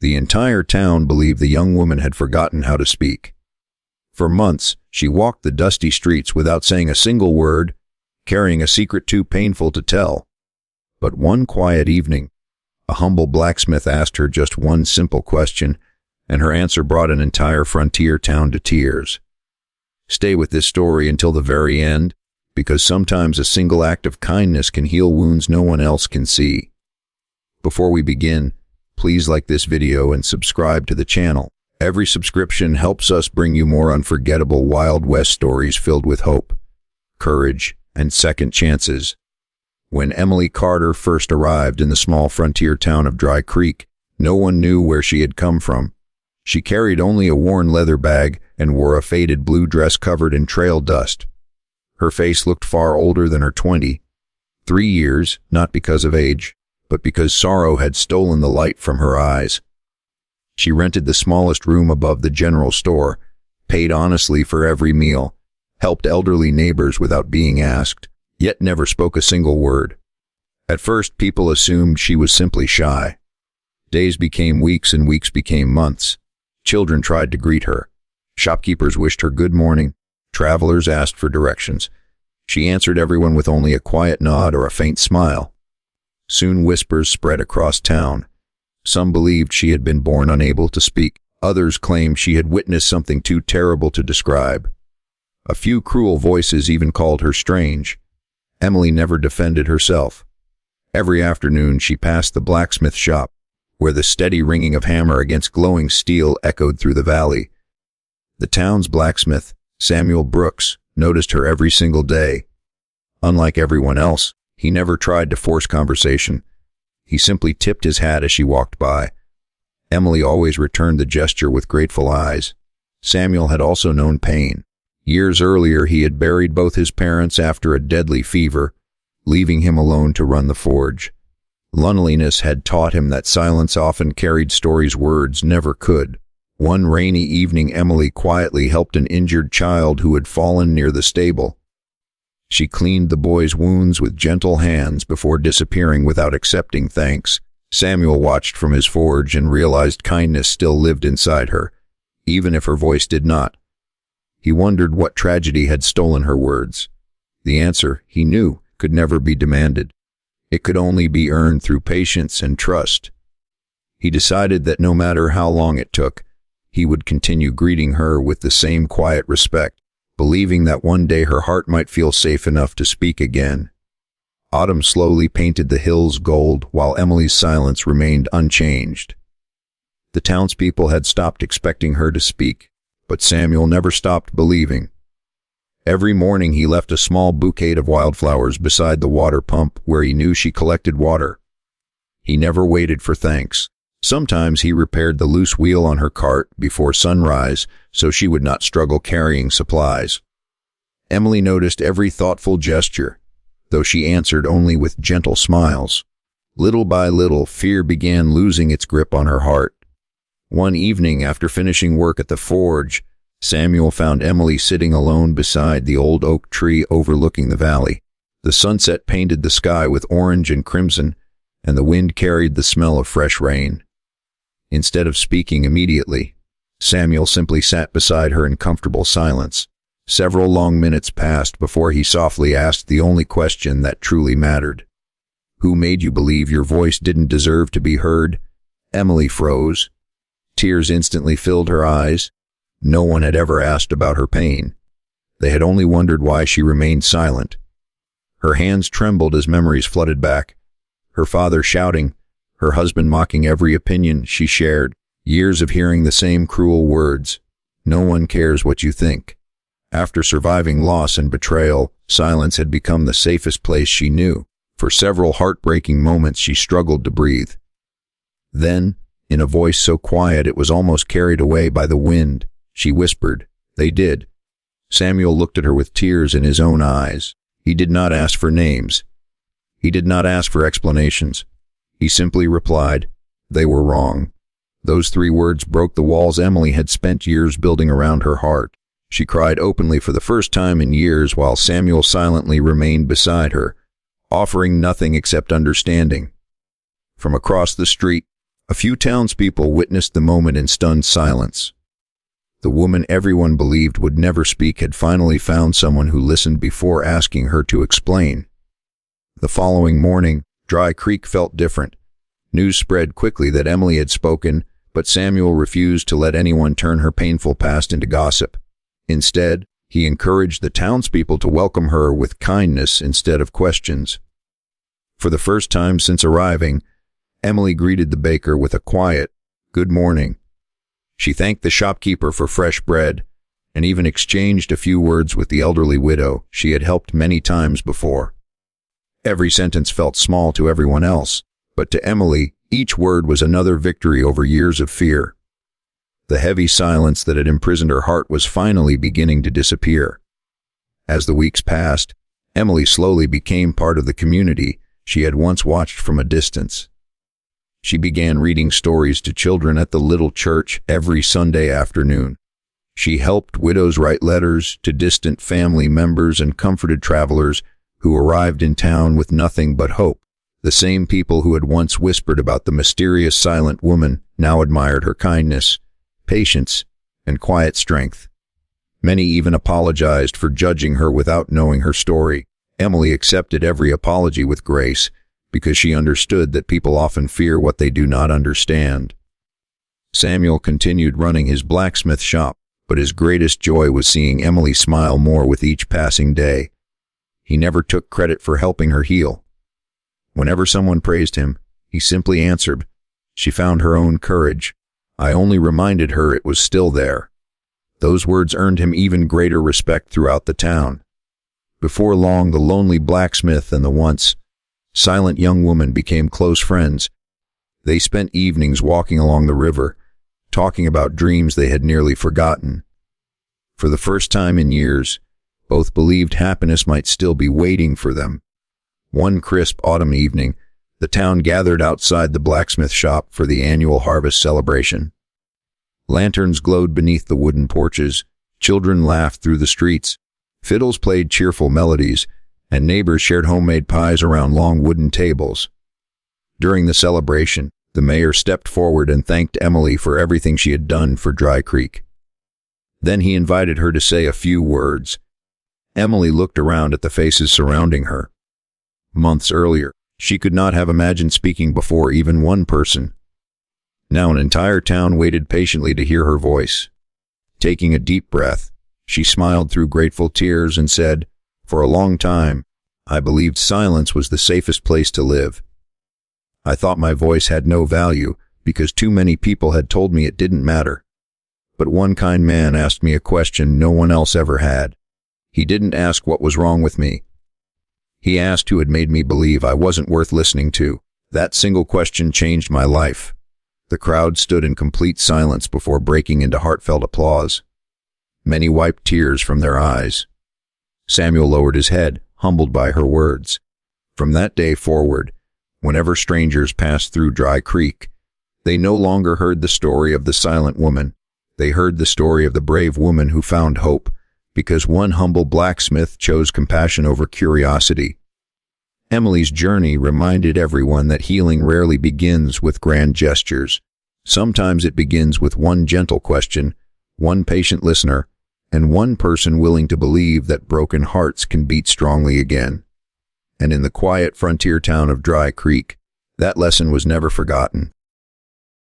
The entire town believed the young woman had forgotten how to speak. For months, she walked the dusty streets without saying a single word, carrying a secret too painful to tell. But one quiet evening, a humble blacksmith asked her just one simple question, and her answer brought an entire frontier town to tears. Stay with this story until the very end, because sometimes a single act of kindness can heal wounds no one else can see. Before we begin, please like this video and subscribe to the channel. Every subscription helps us bring you more unforgettable Wild West stories filled with hope, courage, and second chances. When Emily Carter first arrived in the small frontier town of Dry Creek, no one knew where she had come from. She carried only a worn leather bag and wore a faded blue dress covered in trail dust. Her face looked far older than her 3 years, not because of age, but because sorrow had stolen the light from her eyes. She rented the smallest room above the general store, paid honestly for every meal, helped elderly neighbors without being asked, yet never spoke a single word. At first, people assumed she was simply shy. Days became weeks and weeks became months. Children tried to greet her. Shopkeepers wished her good morning. Travelers asked for directions. She answered everyone with only a quiet nod or a faint smile. Soon whispers spread across town. Some believed she had been born unable to speak. Others claimed she had witnessed something too terrible to describe. A few cruel voices even called her strange. Emily never defended herself. Every afternoon she passed the blacksmith shop, where the steady ringing of hammer against glowing steel echoed through the valley. The town's blacksmith, Samuel Brooks, noticed her every single day. Unlike everyone else, he never tried to force conversation. He simply tipped his hat as she walked by. Emily always returned the gesture with grateful eyes. Samuel had also known pain. Years earlier, he had buried both his parents after a deadly fever, leaving him alone to run the forge. Loneliness had taught him that silence often carried stories words never could. One rainy evening, Emily quietly helped an injured child who had fallen near the stable. She cleaned the boy's wounds with gentle hands before disappearing without accepting thanks. Samuel watched from his forge and realized kindness still lived inside her, even if her voice did not. He wondered what tragedy had stolen her words. The answer, he knew, could never be demanded. It could only be earned through patience and trust. He decided that no matter how long it took, he would continue greeting her with the same quiet respect, believing that one day her heart might feel safe enough to speak again. Autumn slowly painted the hills gold while Emily's silence remained unchanged. The townspeople had stopped expecting her to speak, but Samuel never stopped believing. Every morning he left a small bouquet of wildflowers beside the water pump where he knew she collected water. He never waited for thanks. Sometimes he repaired the loose wheel on her cart before sunrise so she would not struggle carrying supplies. Emily noticed every thoughtful gesture, though she answered only with gentle smiles. Little by little, fear began losing its grip on her heart. One evening, after finishing work at the forge, Samuel found Emily sitting alone beside the old oak tree overlooking the valley. The sunset painted the sky with orange and crimson, and the wind carried the smell of fresh rain. Instead of speaking immediately, Samuel simply sat beside her in comfortable silence. Several long minutes passed before he softly asked the only question that truly mattered. "Who made you believe your voice didn't deserve to be heard?" Emily froze. Tears instantly filled her eyes. No one had ever asked about her pain. They had only wondered why she remained silent. Her hands trembled as memories flooded back. Her father shouting, her husband mocking every opinion she shared. Years of hearing the same cruel words. No one cares what you think. After surviving loss and betrayal, silence had become the safest place she knew. For several heartbreaking moments she struggled to breathe. Then, in a voice so quiet it was almost carried away by the wind, she whispered, "They did." Samuel looked at her with tears in his own eyes. He did not ask for names. He did not ask for explanations. He simply replied, "They were wrong." Those 3 words broke the walls Emily had spent years building around her heart. She cried openly for the first time in years while Samuel silently remained beside her, offering nothing except understanding. From across the street, A few townspeople witnessed the moment in stunned silence. The woman everyone believed would never speak had finally found someone who listened before asking her to explain. The following morning, Dry Creek felt different. News spread quickly that Emily had spoken, but Samuel refused to let anyone turn her painful past into gossip. Instead, he encouraged the townspeople to welcome her with kindness instead of questions. For the first time since arriving, Emily greeted the baker with a quiet, "Good morning." She thanked the shopkeeper for fresh bread, and even exchanged a few words with the elderly widow she had helped many times before. Every sentence felt small to everyone else, but to Emily, each word was another victory over years of fear. The heavy silence that had imprisoned her heart was finally beginning to disappear. As the weeks passed, Emily slowly became part of the community she had once watched from a distance. She began reading stories to children at the little church every Sunday afternoon. She helped widows write letters to distant family members and comforted travelers who arrived in town with nothing but hope. The same people who had once whispered about the mysterious silent woman now admired her kindness, patience, and quiet strength. Many even apologized for judging her without knowing her story. Emily accepted every apology with grace, because she understood that people often fear what they do not understand. Samuel continued running his blacksmith shop, but his greatest joy was seeing Emily smile more with each passing day. He never took credit for helping her heal. Whenever someone praised him, he simply answered, "She found her own courage. I only reminded her it was still there." Those words earned him even greater respect throughout the town. Before long, the lonely blacksmith and the once silent young woman became close friends. They spent evenings walking along the river, talking about dreams they had nearly forgotten. For the first time in years, both believed happiness might still be waiting for them. One crisp autumn evening, the town gathered outside the blacksmith shop for the annual harvest celebration. Lanterns glowed beneath the wooden porches, children laughed through the streets, fiddles played cheerful melodies, and neighbors shared homemade pies around long wooden tables. During the celebration, the mayor stepped forward and thanked Emily for everything she had done for Dry Creek. Then he invited her to say a few words. Emily looked around at the faces surrounding her. Months earlier, she could not have imagined speaking before even one person. Now an entire town waited patiently to hear her voice. Taking a deep breath, she smiled through grateful tears and said, "For a long time, I believed silence was the safest place to live. I thought my voice had no value because too many people had told me it didn't matter. But one kind man asked me a question no one else ever had. He didn't ask what was wrong with me. He asked who had made me believe I wasn't worth listening to. That single question changed my life." The crowd stood in complete silence before breaking into heartfelt applause. Many wiped tears from their eyes. Samuel lowered his head, humbled by her words. From that day forward, whenever strangers passed through Dry Creek, they no longer heard the story of the silent woman. They heard the story of the brave woman who found hope, because one humble blacksmith chose compassion over curiosity. Emily's journey reminded everyone that healing rarely begins with grand gestures. Sometimes it begins with one gentle question, one patient listener, and one person willing to believe that broken hearts can beat strongly again. And in the quiet frontier town of Dry Creek, that lesson was never forgotten.